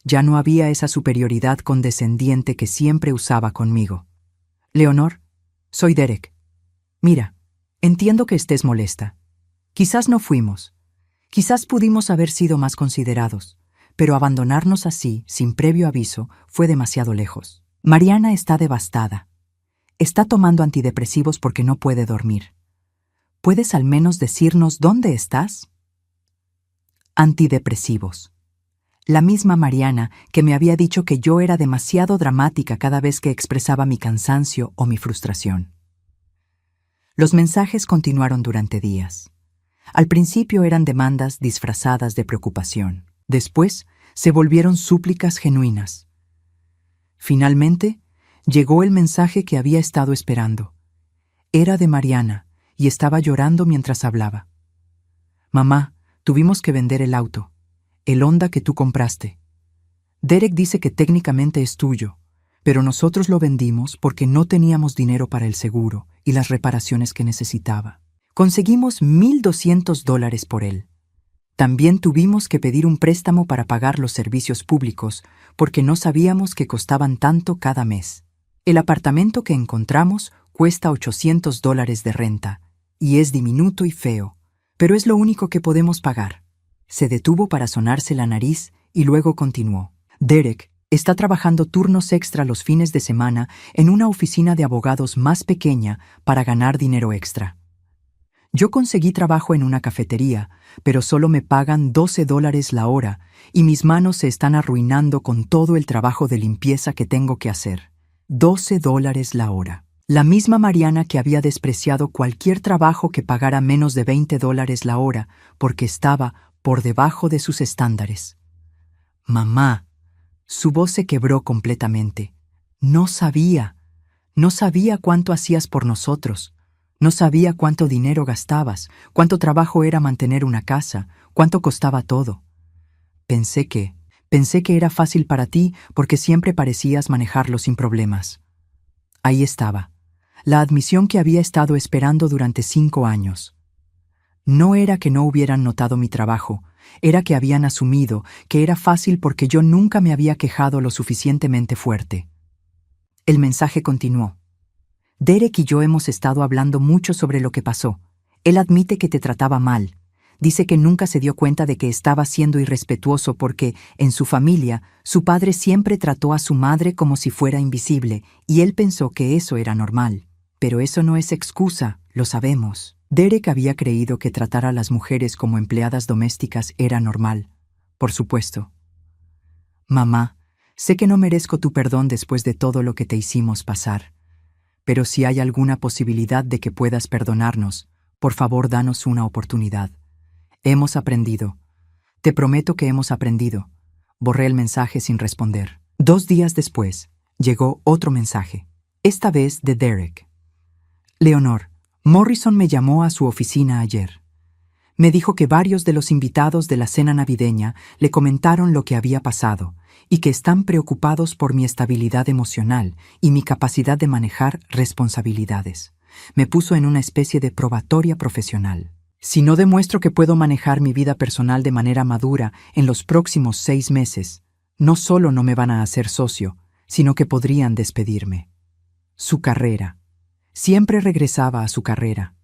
A: Ya no había esa superioridad condescendiente que siempre usaba conmigo. Leonor, soy Derek. Mira, entiendo que estés molesta. Quizás no fuimos. Quizás pudimos haber sido más considerados, pero abandonarnos así, sin previo aviso, fue demasiado lejos. Mariana está devastada. Está tomando antidepresivos porque no puede dormir. ¿Puedes al menos decirnos dónde estás? Antidepresivos. La misma Mariana que me había dicho que yo era demasiado dramática cada vez que expresaba mi cansancio o mi frustración. Los mensajes continuaron durante días. Al principio eran demandas disfrazadas de preocupación. Después se volvieron súplicas genuinas. Finalmente, llegó el mensaje que había estado esperando. Era de Mariana y estaba llorando mientras hablaba. Mamá, tuvimos que vender el auto. El Honda que tú compraste. Derek dice que técnicamente es tuyo, pero nosotros lo vendimos porque no teníamos dinero para el seguro y las reparaciones que necesitaba. Conseguimos $1,200 por él. También tuvimos que pedir un préstamo para pagar los servicios públicos porque no sabíamos que costaban tanto cada mes. El apartamento que encontramos cuesta $800 de renta y es diminuto y feo, pero es lo único que podemos pagar. Se detuvo para sonarse la nariz y luego continuó. Derek está trabajando turnos extra los fines de semana en una oficina de abogados más pequeña para ganar dinero extra. Yo conseguí trabajo en una cafetería, pero solo me pagan $12 la hora y mis manos se están arruinando con todo el trabajo de limpieza que tengo que hacer. $12 la hora. La misma Mariana que había despreciado cualquier trabajo que pagara menos de $20 la hora porque estaba por debajo de sus estándares. Mamá, su voz se quebró completamente. No sabía cuánto hacías por nosotros. No sabía cuánto dinero gastabas, cuánto trabajo era mantener una casa, cuánto costaba todo. Pensé que era fácil para ti porque siempre parecías manejarlo sin problemas. Ahí estaba, la admisión que había estado esperando durante 5 años. No era que no hubieran notado mi trabajo, era que habían asumido que era fácil porque yo nunca me había quejado lo suficientemente fuerte. El mensaje continuó. Derek y yo hemos estado hablando mucho sobre lo que pasó. Él admite que te trataba mal. Dice que nunca se dio cuenta de que estaba siendo irrespetuoso porque, en su familia, su padre siempre trató a su madre como si fuera invisible, y él pensó que eso era normal. Pero eso no es excusa, lo sabemos. Derek había creído que tratar a las mujeres como empleadas domésticas era normal. Por supuesto. Mamá, sé que no merezco tu perdón después de todo lo que te hicimos pasar. Pero si hay alguna posibilidad de que puedas perdonarnos, por favor danos una oportunidad. Hemos aprendido. Te prometo que hemos aprendido. Borré el mensaje sin responder. 2 días después, llegó otro mensaje, esta vez de Derek. Leonor, Morrison me llamó a su oficina ayer. Me dijo que varios de los invitados de la cena navideña le comentaron lo que había pasado y que están preocupados por mi estabilidad emocional y mi capacidad de manejar responsabilidades. Me puso en una especie de probatoria profesional. Si no demuestro que puedo manejar mi vida personal de manera madura en los próximos 6 meses, no solo no me van a hacer socio, sino que podrían despedirme. Su carrera. Siempre regresaba a su carrera.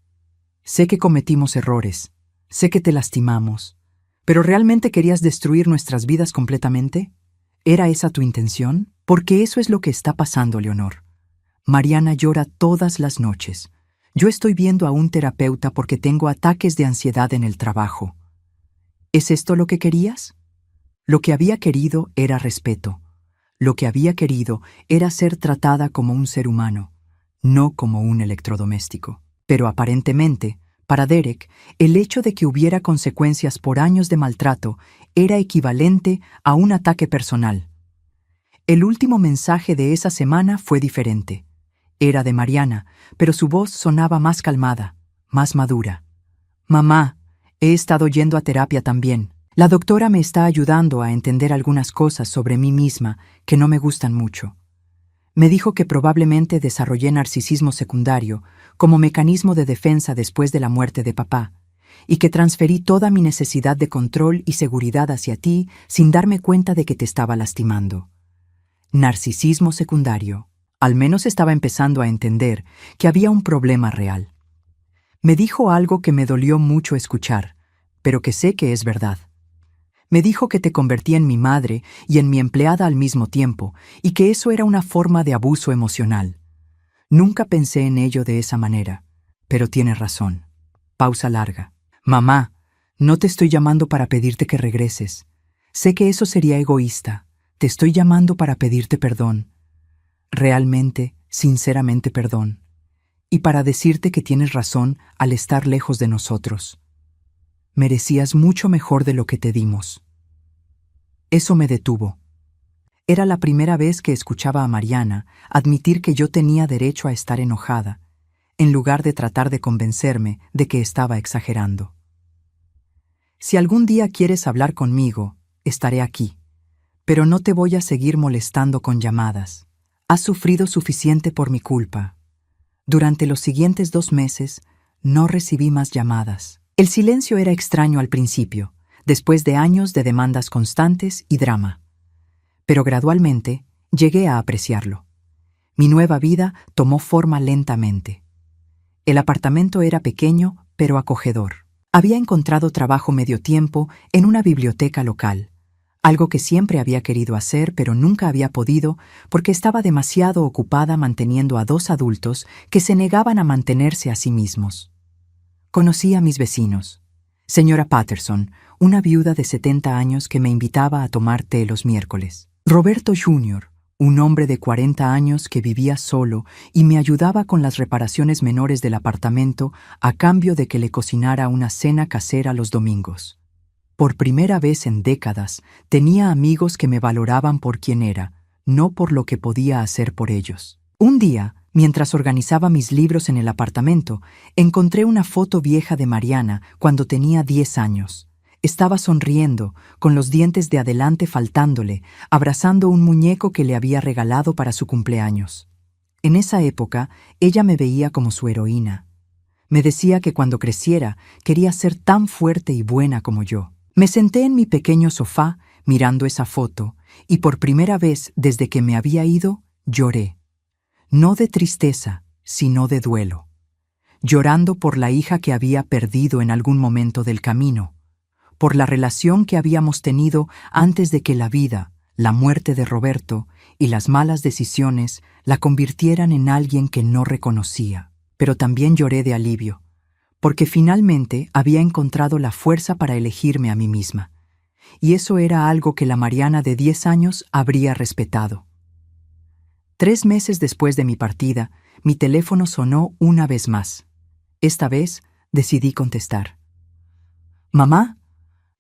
A: Sé que cometimos errores, sé que te lastimamos, pero ¿realmente querías destruir nuestras vidas completamente? ¿Era esa tu intención? Porque eso es lo que está pasando, Leonor. Mariana llora todas las noches. Yo estoy viendo a un terapeuta porque tengo ataques de ansiedad en el trabajo. ¿Es esto lo que querías? Lo que había querido era respeto. Lo que había querido era ser tratada como un ser humano, no como un electrodoméstico. Pero aparentemente, para Derek, el hecho de que hubiera consecuencias por años de maltrato era equivalente a un ataque personal. El último mensaje de esa semana fue diferente. Era de Mariana, pero su voz sonaba más calmada, más madura. Mamá, he estado yendo a terapia también. La doctora me está ayudando a entender algunas cosas sobre mí misma que no me gustan mucho. Me dijo que probablemente desarrollé narcisismo secundario como mecanismo de defensa después de la muerte de papá, y que transferí toda mi necesidad de control y seguridad hacia ti sin darme cuenta de que te estaba lastimando. Narcisismo secundario. Al menos estaba empezando a entender que había un problema real. Me dijo algo que me dolió mucho escuchar, pero que sé que es verdad. Me dijo que te convertí en mi madre y en mi empleada al mismo tiempo, y que eso era una forma de abuso emocional. Nunca pensé en ello de esa manera, pero tienes razón. Pausa larga. Mamá, no te estoy llamando para pedirte que regreses. Sé que eso sería egoísta. Te estoy llamando para pedirte perdón. Realmente, sinceramente perdón. Y para decirte que tienes razón al estar lejos de nosotros. Merecías mucho mejor de lo que te dimos. Eso me detuvo. Era la primera vez que escuchaba a Mariana admitir que yo tenía derecho a estar enojada, en lugar de tratar de convencerme de que estaba exagerando. Si algún día quieres hablar conmigo, estaré aquí, pero no te voy a seguir molestando con llamadas. Has sufrido suficiente por mi culpa. Durante los siguientes 2 meses, no recibí más llamadas. El silencio era extraño al principio, después de años de demandas constantes y drama. Pero gradualmente llegué a apreciarlo. Mi nueva vida tomó forma lentamente. El apartamento era pequeño, pero acogedor. Había encontrado trabajo medio tiempo en una biblioteca local, algo que siempre había querido hacer, pero nunca había podido porque estaba demasiado ocupada manteniendo a 2 adultos que se negaban a mantenerse a sí mismos. Conocí a mis vecinos. Señora Patterson, una viuda de 70 años que me invitaba a tomar té los miércoles. Roberto Jr., un hombre de 40 años que vivía solo y me ayudaba con las reparaciones menores del apartamento a cambio de que le cocinara una cena casera los domingos. Por primera vez en décadas, tenía amigos que me valoraban por quien era, no por lo que podía hacer por ellos. Un día, mientras organizaba mis libros en el apartamento, encontré una foto vieja de Mariana cuando tenía 10 años. Estaba sonriendo, con los dientes de adelante faltándole, abrazando un muñeco que le había regalado para su cumpleaños. En esa época, ella me veía como su heroína. Me decía que cuando creciera, quería ser tan fuerte y buena como yo. Me senté en mi pequeño sofá, mirando esa foto, y por primera vez desde que me había ido, lloré. No de tristeza, sino de duelo. Llorando por la hija que había perdido en algún momento del camino, por la relación que habíamos tenido antes de que la vida, la muerte de Roberto y las malas decisiones la convirtieran en alguien que no reconocía. Pero también lloré de alivio, porque finalmente había encontrado la fuerza para elegirme a mí misma. Y eso era algo que la Mariana de 10 años habría respetado. 3 meses después de mi partida, mi teléfono sonó una vez más. Esta vez decidí contestar. «¿Mamá?»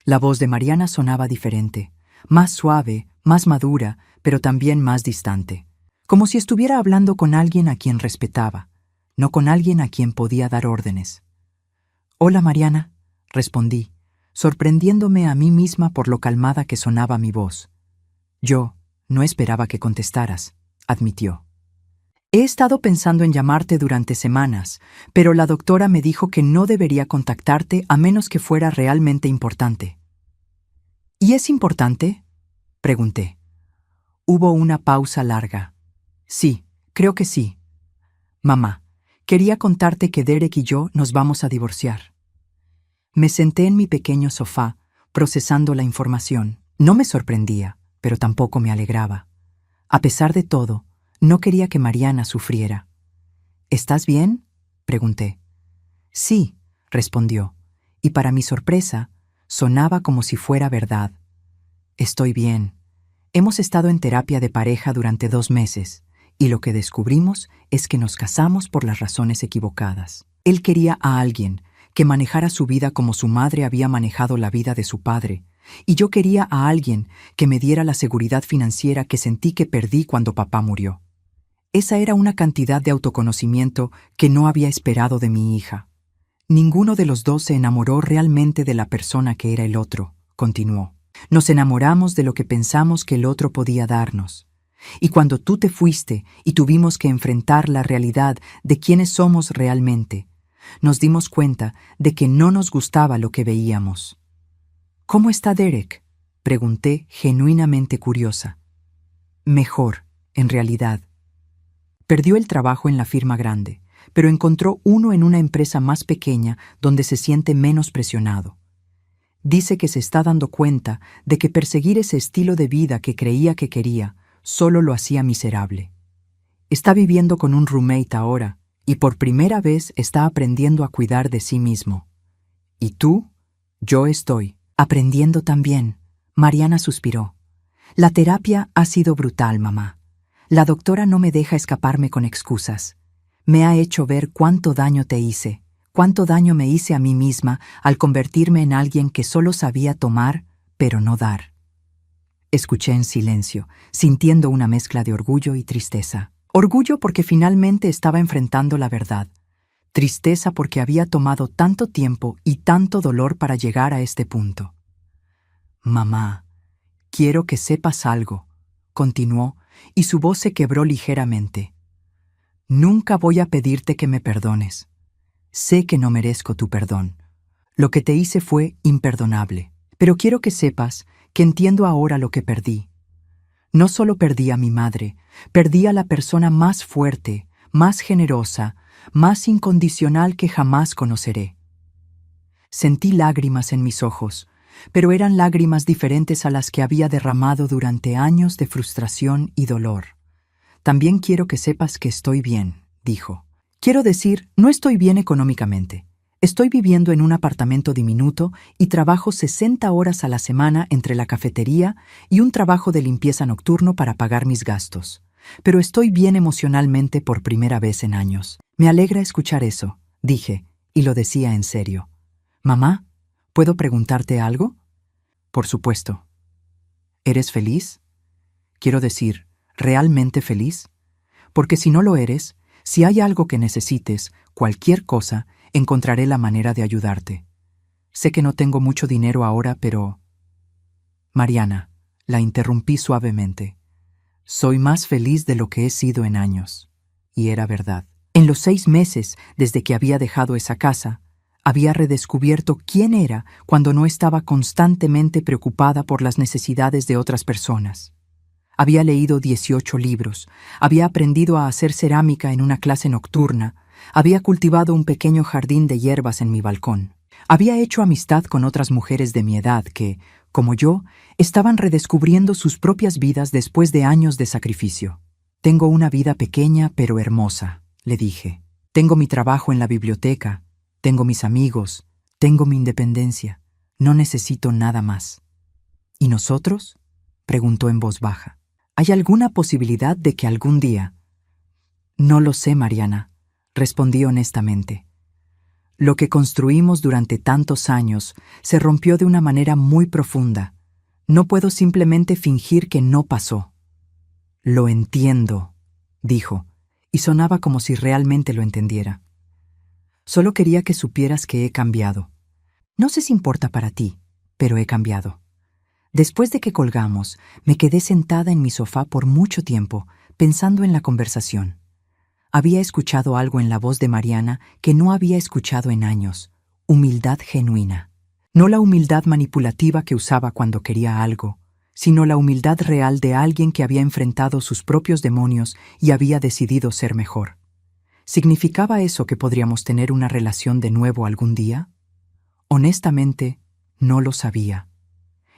A: La voz de Mariana sonaba diferente, más suave, más madura, pero también más distante. Como si estuviera hablando con alguien a quien respetaba, no con alguien a quien podía dar órdenes. «Hola, Mariana», respondí, sorprendiéndome a mí misma por lo calmada que sonaba mi voz. «Yo no esperaba que contestaras», admitió. «He estado pensando en llamarte durante semanas, pero la doctora me dijo que no debería contactarte a menos que fuera realmente importante». «¿Y es importante?», pregunté. Hubo una pausa larga. «Sí, creo que sí. Mamá, quería contarte que Derek y yo nos vamos a divorciar». Me senté en mi pequeño sofá, procesando la información. No me sorprendía, pero tampoco me alegraba. A pesar de todo, no quería que Mariana sufriera. «¿Estás bien?», pregunté. «Sí», respondió, y para mi sorpresa, sonaba como si fuera verdad. «Estoy bien. Hemos estado en terapia de pareja durante 2 meses, y lo que descubrimos es que nos casamos por las razones equivocadas. Él quería a alguien que manejara su vida como su madre había manejado la vida de su padre, y yo quería a alguien que me diera la seguridad financiera que sentí que perdí cuando papá murió. Esa era una cantidad de autoconocimiento que no había esperado de mi hija. Ninguno de los dos se enamoró realmente de la persona que era el otro», continuó. «Nos enamoramos de lo que pensamos que el otro podía darnos. Y cuando tú te fuiste y tuvimos que enfrentar la realidad de quiénes somos realmente, Nos dimos cuenta de que no nos gustaba lo que veíamos. ¿Cómo está Derek?, pregunté, genuinamente curiosa. Mejor, en realidad. Perdió el trabajo en la firma grande, pero encontró uno en una empresa más pequeña donde se siente menos presionado. Dice que se está dando cuenta de que perseguir ese estilo de vida que creía que quería solo lo hacía miserable. Está viviendo con un roommate ahora y por primera vez está aprendiendo a cuidar de sí mismo. ¿Y tú? Yo estoy aprendiendo también. Mariana suspiró. La terapia ha sido brutal, mamá. La doctora no me deja escaparme con excusas. Me ha hecho ver cuánto daño te hice, cuánto daño me hice a mí misma al convertirme en alguien que solo sabía tomar, pero no dar. Escuché en silencio, sintiendo una mezcla de orgullo y tristeza. Orgullo porque finalmente estaba enfrentando la verdad. Tristeza porque había tomado tanto tiempo y tanto dolor para llegar a este punto. Mamá, quiero que sepas algo, continuó, y su voz se quebró ligeramente. Nunca voy a pedirte que me perdones. Sé que no merezco tu perdón. Lo que te hice fue imperdonable, pero quiero que sepas que entiendo ahora lo que perdí. No solo perdí a mi madre, perdí a la persona más fuerte, más generosa, más incondicional que jamás conoceré. Sentí lágrimas en mis ojos, pero eran lágrimas diferentes a las que había derramado durante años de frustración y dolor. También quiero que sepas que estoy bien, dijo. Quiero decir, no estoy bien económicamente. Estoy viviendo en un apartamento diminuto y trabajo 60 horas a la semana entre la cafetería y un trabajo de limpieza nocturno para pagar mis gastos. Pero estoy bien emocionalmente por primera vez en años. Me alegra escuchar eso, dije, y lo decía en serio. Mamá, ¿puedo preguntarte algo? Por supuesto. ¿Eres feliz? Quiero decir, ¿realmente feliz? Porque si no lo eres, si hay algo que necesites, cualquier cosa, encontraré la manera de ayudarte. Sé que no tengo mucho dinero ahora, pero... Mariana, la interrumpí suavemente. Soy más feliz de lo que he sido en años. Y era verdad. En los 6 meses desde que había dejado esa casa, había redescubierto quién era cuando no estaba constantemente preocupada por las necesidades de otras personas. Había leído 18 libros, había aprendido a hacer cerámica en una clase nocturna, había cultivado un pequeño jardín de hierbas en mi balcón. Había hecho amistad con otras mujeres de mi edad que, como yo, estaban redescubriendo sus propias vidas después de años de sacrificio. Tengo una vida pequeña pero hermosa, le dije. Tengo mi trabajo en la biblioteca, tengo mis amigos, tengo mi independencia. No necesito nada más. ¿Y nosotros?, preguntó en voz baja. ¿Hay alguna posibilidad de que algún día? No lo sé, Mariana, respondí honestamente. Lo que construimos durante tantos años se rompió de una manera muy profunda. No puedo simplemente fingir que no pasó. Lo entiendo, dijo, y sonaba como si realmente lo entendiera. Solo quería que supieras que he cambiado. No sé si importa para ti, pero he cambiado. Después de que colgamos, me quedé sentada en mi sofá por mucho tiempo, pensando en la conversación. Había escuchado algo en la voz de Mariana que no había escuchado en años: humildad genuina. No la humildad manipulativa que usaba cuando quería algo, sino la humildad real de alguien que había enfrentado sus propios demonios y había decidido ser mejor. ¿Significaba eso que podríamos tener una relación de nuevo algún día? Honestamente, no lo sabía.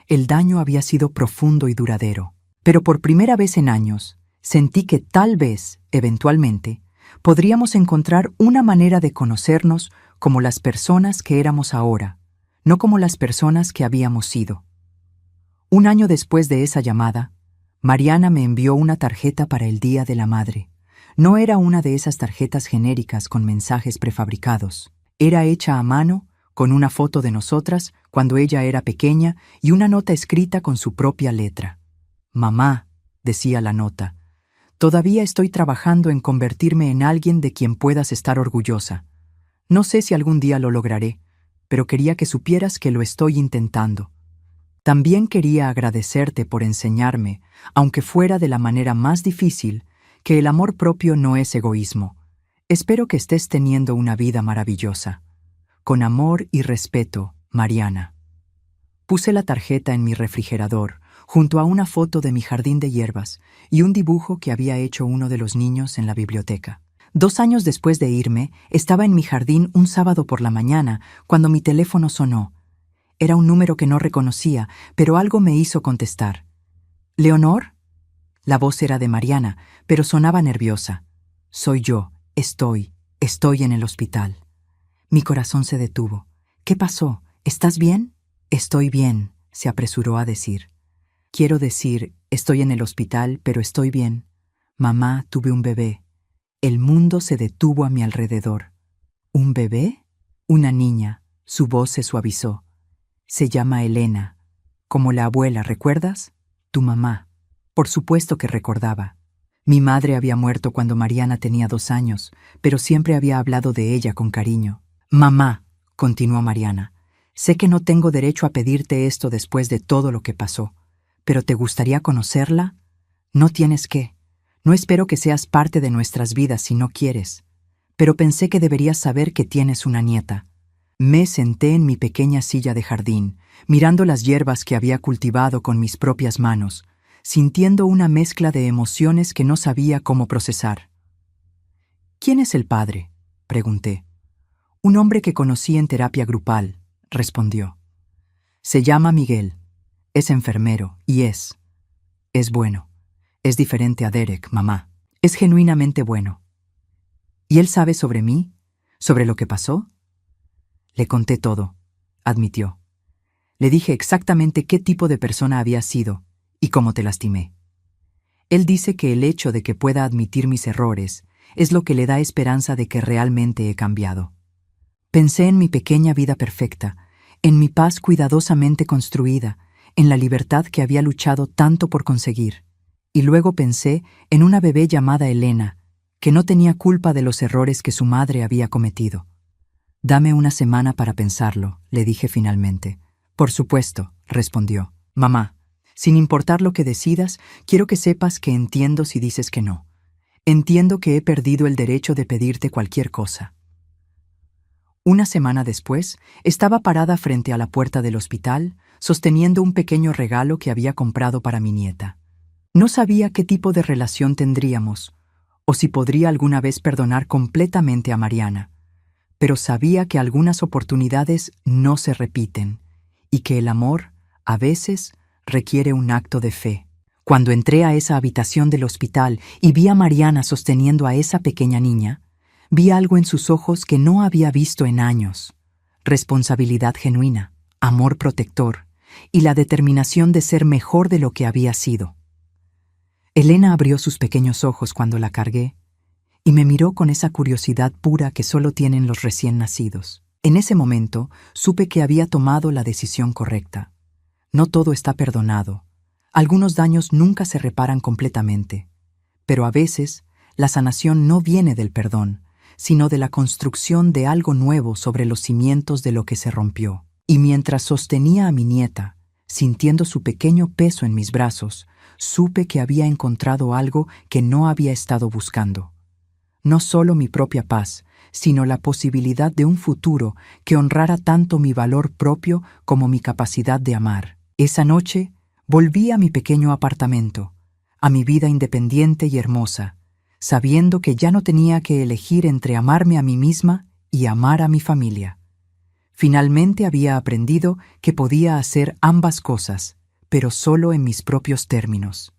A: El daño había sido profundo y duradero, pero por primera vez en años, sentí que tal vez, eventualmente, podríamos encontrar una manera de conocernos como las personas que éramos ahora, no como las personas que habíamos sido. Un año después de esa llamada, Mariana me envió una tarjeta para el Día de la Madre. No era una de esas tarjetas genéricas con mensajes prefabricados. Era hecha a mano, con una foto de nosotras cuando ella era pequeña y una nota escrita con su propia letra. Mamá, decía la nota, todavía estoy trabajando en convertirme en alguien de quien puedas estar orgullosa. No sé si algún día lo lograré, pero quería que supieras que lo estoy intentando. También quería agradecerte por enseñarme, aunque fuera de la manera más difícil, que el amor propio no es egoísmo. Espero que estés teniendo una vida maravillosa. Con amor y respeto, Mariana. Puse la tarjeta en mi refrigerador, junto a una foto de mi jardín de hierbas y un dibujo que había hecho uno de los niños en la biblioteca. 2 años después de irme, estaba en mi jardín un sábado por la mañana cuando mi teléfono sonó. Era un número que no reconocía, pero algo me hizo contestar. ¿Leonor? La voz era de Mariana, pero sonaba nerviosa. Soy yo. Estoy en el hospital. Mi corazón se detuvo. ¿Qué pasó? ¿Estás bien? Estoy bien, se apresuró a decir. Quiero decir, estoy en el hospital, pero estoy bien. Mamá, tuve un bebé. El mundo se detuvo a mi alrededor. ¿Un bebé? Una niña. Su voz se suavizó. Se llama Elena. Como la abuela, ¿recuerdas? Tu mamá. Por supuesto que recordaba. Mi madre había muerto cuando Mariana tenía 2 años, pero siempre había hablado de ella con cariño. Mamá, continuó Mariana, sé que no tengo derecho a pedirte esto después de todo lo que pasó, pero ¿te gustaría conocerla? No tienes que. No espero que seas parte de nuestras vidas si no quieres, pero pensé que deberías saber que tienes una nieta. Me senté en mi pequeña silla de jardín, mirando las hierbas que había cultivado con mis propias manos, sintiendo una mezcla de emociones que no sabía cómo procesar. ¿Quién es el padre?, pregunté. Un hombre que conocí en terapia grupal, respondió. Se llama Miguel. Es enfermero y es bueno. Es diferente a Derek, mamá. Es genuinamente bueno. ¿Y él sabe sobre mí? ¿Sobre lo que pasó? Le conté todo, admitió. Le dije exactamente qué tipo de persona había sido y cómo te lastimé. Él dice que el hecho de que pueda admitir mis errores es lo que le da esperanza de que realmente he cambiado. Pensé en mi pequeña vida perfecta, en mi paz cuidadosamente construida, en la libertad que había luchado tanto por conseguir. Y luego pensé en una bebé llamada Elena, que no tenía culpa de los errores que su madre había cometido. Dame una semana para pensarlo, le dije finalmente. Por supuesto, respondió. Mamá, sin importar lo que decidas, quiero que sepas que entiendo si dices que no. Entiendo que he perdido el derecho de pedirte cualquier cosa. Una semana después, estaba parada frente a la puerta del hospital, sosteniendo un pequeño regalo que había comprado para mi nieta. No sabía qué tipo de relación tendríamos, o si podría alguna vez perdonar completamente a Mariana, pero sabía que algunas oportunidades no se repiten, y que el amor, a veces, requiere un acto de fe. Cuando entré a esa habitación del hospital y vi a Mariana sosteniendo a esa pequeña niña, vi algo en sus ojos que no había visto en años. Responsabilidad genuina, amor protector y la determinación de ser mejor de lo que había sido. Elena abrió sus pequeños ojos cuando la cargué y me miró con esa curiosidad pura que solo tienen los recién nacidos. En ese momento supe que había tomado la decisión correcta. No todo está perdonado. Algunos daños nunca se reparan completamente, pero a veces la sanación no viene del perdón, sino de la construcción de algo nuevo sobre los cimientos de lo que se rompió. Y mientras sostenía a mi nieta, sintiendo su pequeño peso en mis brazos, supe que había encontrado algo que no había estado buscando. No solo mi propia paz, sino la posibilidad de un futuro que honrara tanto mi valor propio como mi capacidad de amar. Esa noche, volví a mi pequeño apartamento, a mi vida independiente y hermosa, sabiendo que ya no tenía que elegir entre amarme a mí misma y amar a mi familia. Finalmente había aprendido que podía hacer ambas cosas, pero solo en mis propios términos.